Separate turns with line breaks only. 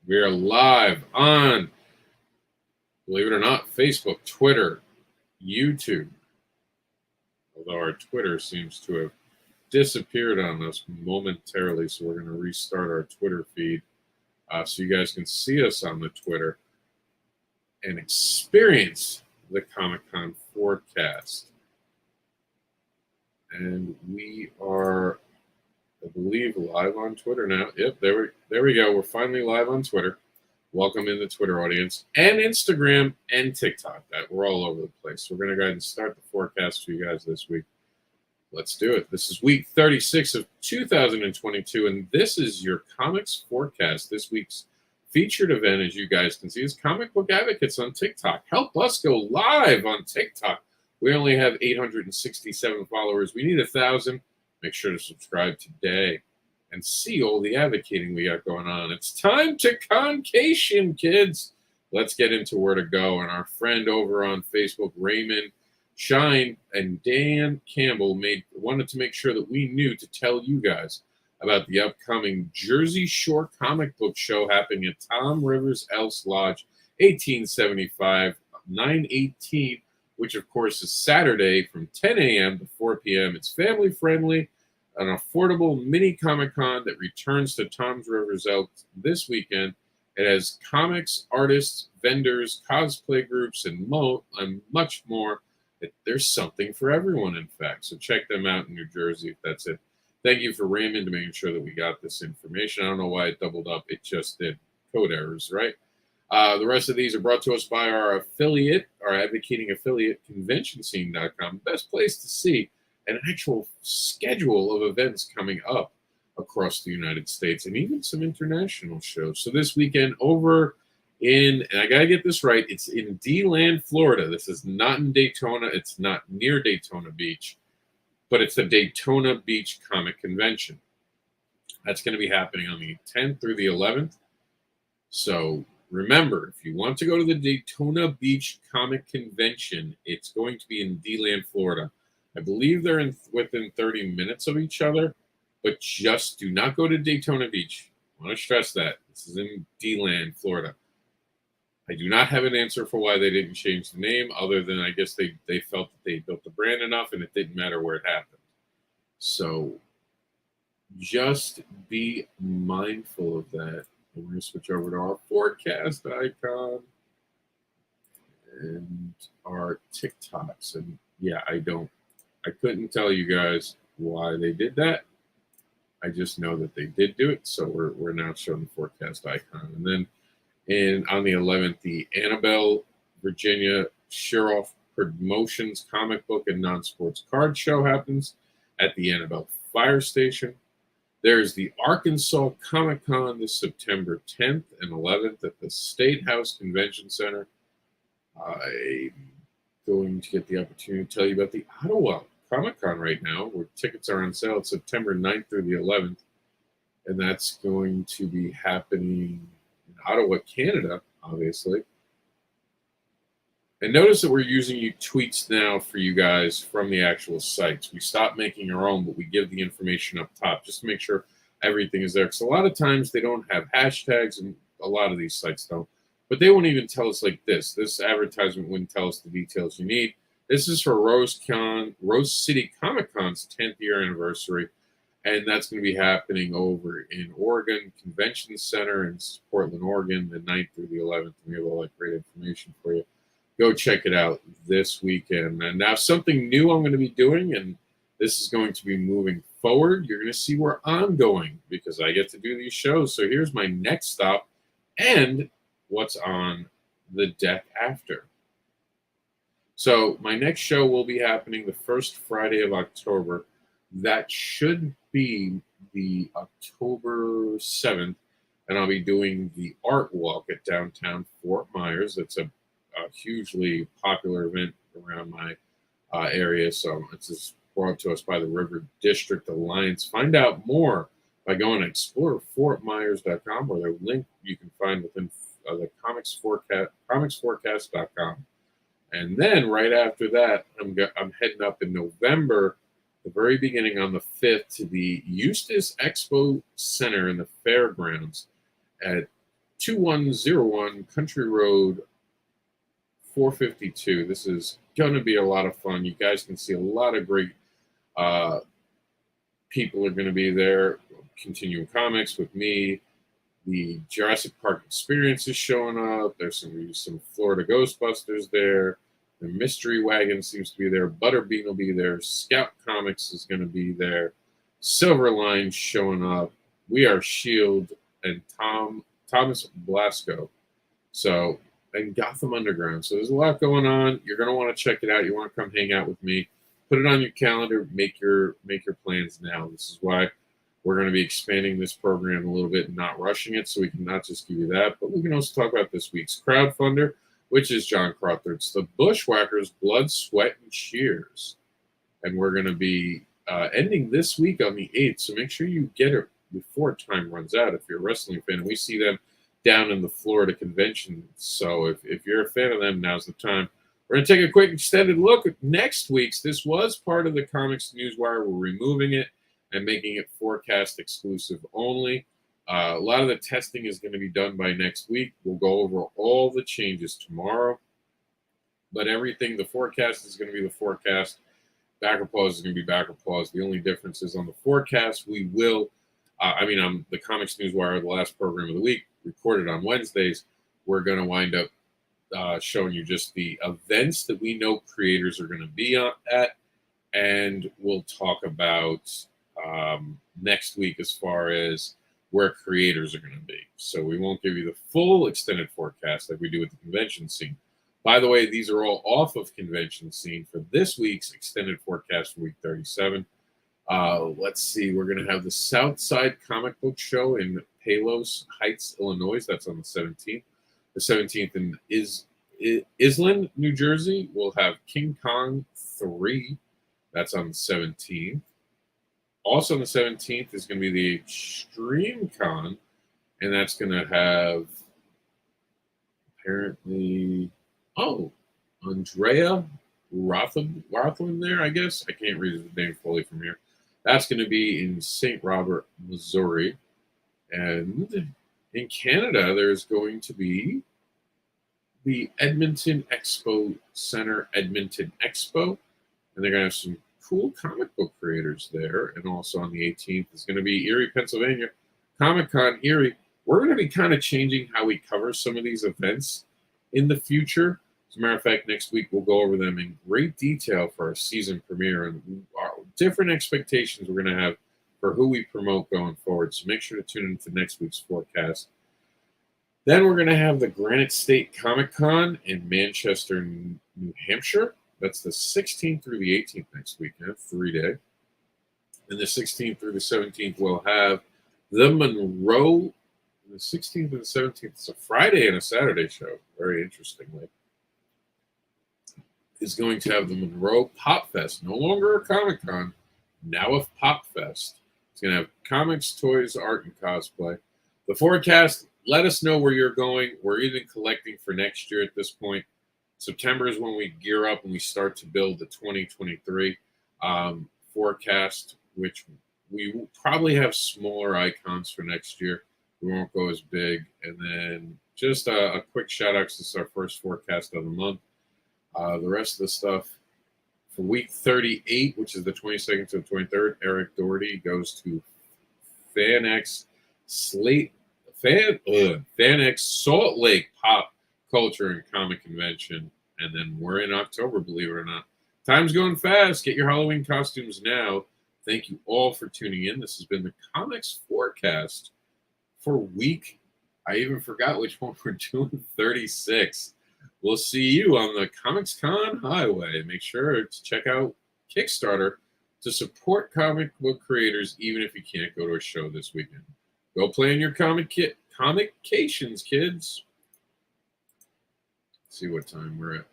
We are live on, believe it or not, Facebook, Twitter, YouTube. Although our Twitter seems to have disappeared on us momentarily, so we're going to restart our Twitter feed so you guys can see us on the Twitter and experience the COMiXcon forecast. And we are, I believe, live on Twitter now. Yep, there we go. We're finally live on Twitter. Welcome in the Twitter audience and Instagram and TikTok. We're all over the place. We're going to go ahead and start the forecast for you guys this week. Let's do it. This is week 36 of 2022, and this is your COMiX forecast. This week's featured event, as you guys can see, is Comic Book Advocates on TikTok. Help us go live on TikTok. We only have 867 followers. We need 1,000. Make sure to subscribe today and see all the advocating we got going on. It's time to ConCation, kids. Let's get into where to go. And our friend over on Facebook, Raymond Shine and Dan Campbell, wanted to make sure that we knew to tell you guys about the upcoming Jersey Shore comic book show happening at Tom Rivers Elks Lodge, 1875, 9/18, which of course is Saturday from 10 a.m. to 4 p.m. It's family friendly, an affordable mini Comic-Con that returns to Tom's Rivers Elks this weekend. It has comics, artists, vendors, cosplay groups, and much more. There's something for everyone, in fact. So check them out in New Jersey if that's it. Thank you for Raymond to making sure that we got this information. I don't know why it doubled up. It just did. Code errors, right? The rest of these are brought to us by our affiliate, our advocating affiliate, ConventionScene.com. Best place to see an actual schedule of events coming up across the United States and even some international shows. So this weekend over and I got to get this right, it's in D-Land, Florida. This is not in Daytona. It's not near Daytona Beach, but it's the Daytona Beach Comic Convention. That's going to be happening on the 10th through the 11th. So remember, if you want to go to the Daytona Beach Comic Convention, it's going to be in D-Land, Florida. I believe they're within 30 minutes of each other, but just do not go to Daytona Beach. I want to stress that. This is in D-Land, Florida. I do not have an answer for why they didn't change the name, other than I guess they felt that they built the brand enough and it didn't matter where it happened. So just be mindful of that. We're going to switch over to our forecast icon and our TikToks. And yeah, I couldn't tell you guys why they did that. I just know that they did do it. So we're now showing the forecast icon. And then on the 11th, the Annabelle, Virginia Sheroff Promotions comic book and non-sports card show happens at the Annabelle Fire Station. There's the Arkansas Comic-Con this September 10th and 11th at the State House Convention Center. I'm going to get the opportunity to tell you about the Ottawa Comic-Con right now, where tickets are on sale. It's September 9th through the 11th, and that's going to be happening in Ottawa, Canada, obviously. And notice that we're using tweets now for you guys from the actual sites. We stopped making our own, but we give the information up top just to make sure everything is there. Because a lot of times they don't have hashtags, and a lot of these sites don't. But they won't even tell us like this. This advertisement wouldn't tell us the details you need. This is for Rose City Comic-Con's 10th year anniversary. And that's going to be happening over in Oregon Convention Center in Portland, Oregon, the 9th through the 11th. And we have all that great information for you. Go check it out this weekend. And now something new I'm going to be doing, and this is going to be moving forward. You're going to see where I'm going because I get to do these shows. So here's my next stop and what's on the deck after. So my next show will be happening the first Friday of October. That should be the October 7th, and I'll be doing the Art Walk at downtown Fort Myers. That's a hugely popular event around my area, so it's just brought to us by the River District Alliance. Find out more by going to explorefortmyers.com, or the link you can find within the COMiXforecast.com. And then right after that, I'm heading up in November, the very beginning on the 5th, to the Eustis Expo Center in the Fairgrounds at 2101 Country Road 452. This is going to be a lot of fun. You guys can see a lot of great people are going to be there. Continuing Comics with me. The Jurassic Park Experience is showing up. There's some Florida Ghostbusters there. The Mystery Wagon seems to be there. Butterbean will be there. Scout Comics is going to be there. Silverline showing up. We Are Shield and Thomas Blasco. So, and Gotham Underground. So there's a lot going on. You're going to want to check it out. You want to come hang out with me. Put it on your calendar. Make your plans now. This is why we're going to be expanding this program a little bit and not rushing it, so we can not just give you that, but we can also talk about this week's crowdfunder, which is John Crawford's The Bushwhackers, Blood, Sweat, and Cheers. And we're going to be ending this week on the 8th, so make sure you get it before time runs out if you're a wrestling fan. And we see them down in the Florida convention, so if you're a fan of them, now's the time. We're going to take a quick extended look at next week's. This was part of the Comics Newswire. We're removing it and making it forecast exclusive only. A lot of the testing is going to be done by next week. We'll go over all the changes tomorrow. But everything, the forecast is going to be the forecast. Backer pause is going to be backer pause. The only difference is on the forecast, we will, the Comics Newswire, the last program of the week, recorded on Wednesdays. We're going to wind up showing you just the events that we know creators are going to be at. And we'll talk about next week as far as where creators are going to be. So we won't give you the full extended forecast like we do with the convention scene. By the way, these are all off of convention scene for this week's extended forecast for week 37. Let's see. We're going to have the Southside Comic Book Show in Palos Heights, Illinois. That's on the 17th. The 17th in Island, New Jersey. We'll have King Kong 3. That's on the 17th. Also on the 17th is going to be the Extreme Con, and that's going to have apparently, Andrea Rothman there, I guess. I can't read his name fully from here. That's going to be in St. Robert, Missouri. And in Canada, there's going to be the Edmonton Expo Center, Edmonton Expo, and they're going to have some cool comic book creators there. And also on the 18th is going to be Erie, Pennsylvania, Comic-Con Erie. We're going to be kind of changing how we cover some of these events in the future. As a matter of fact, next week we'll go over them in great detail for our season premiere and our different expectations we're going to have for who we promote going forward. So make sure to tune into next week's forecast. Then we're going to have the Granite State Comic-Con in Manchester, New Hampshire. That's the 16th through the 18th next weekend, 3-day. And the 16th through the 17th, we'll have the Monroe. The 16th and the 17th, it's a Friday and a Saturday show, very interestingly. Is going to have the Monroe Pop Fest, no longer a Comic-Con, now a Pop Fest. It's going to have comics, toys, art, and cosplay. The forecast, let us know where you're going. We're even collecting for next year at this point. September is when we gear up and we start to build the 2023 forecast, which we will probably have smaller icons for next year. We won't go as big. And then just a quick shout out, because this is our first forecast of the month. The rest of the stuff for week 38, which is the 22nd to the 23rd, Eric Doherty goes to FanX Salt Lake Pop Culture and Comic Convention. And then we're in October, believe it or not. Time's going fast. Get your Halloween costumes now. Thank you all for tuning in. This has been the Comics Forecast for week. I even forgot which one we're doing, 36. We'll see you on the COMiXcon highway. Make sure to check out Kickstarter to support comic book creators, even if you can't go to a show this weekend. Go play in your ComicCations, kids. Let's see what time we're at.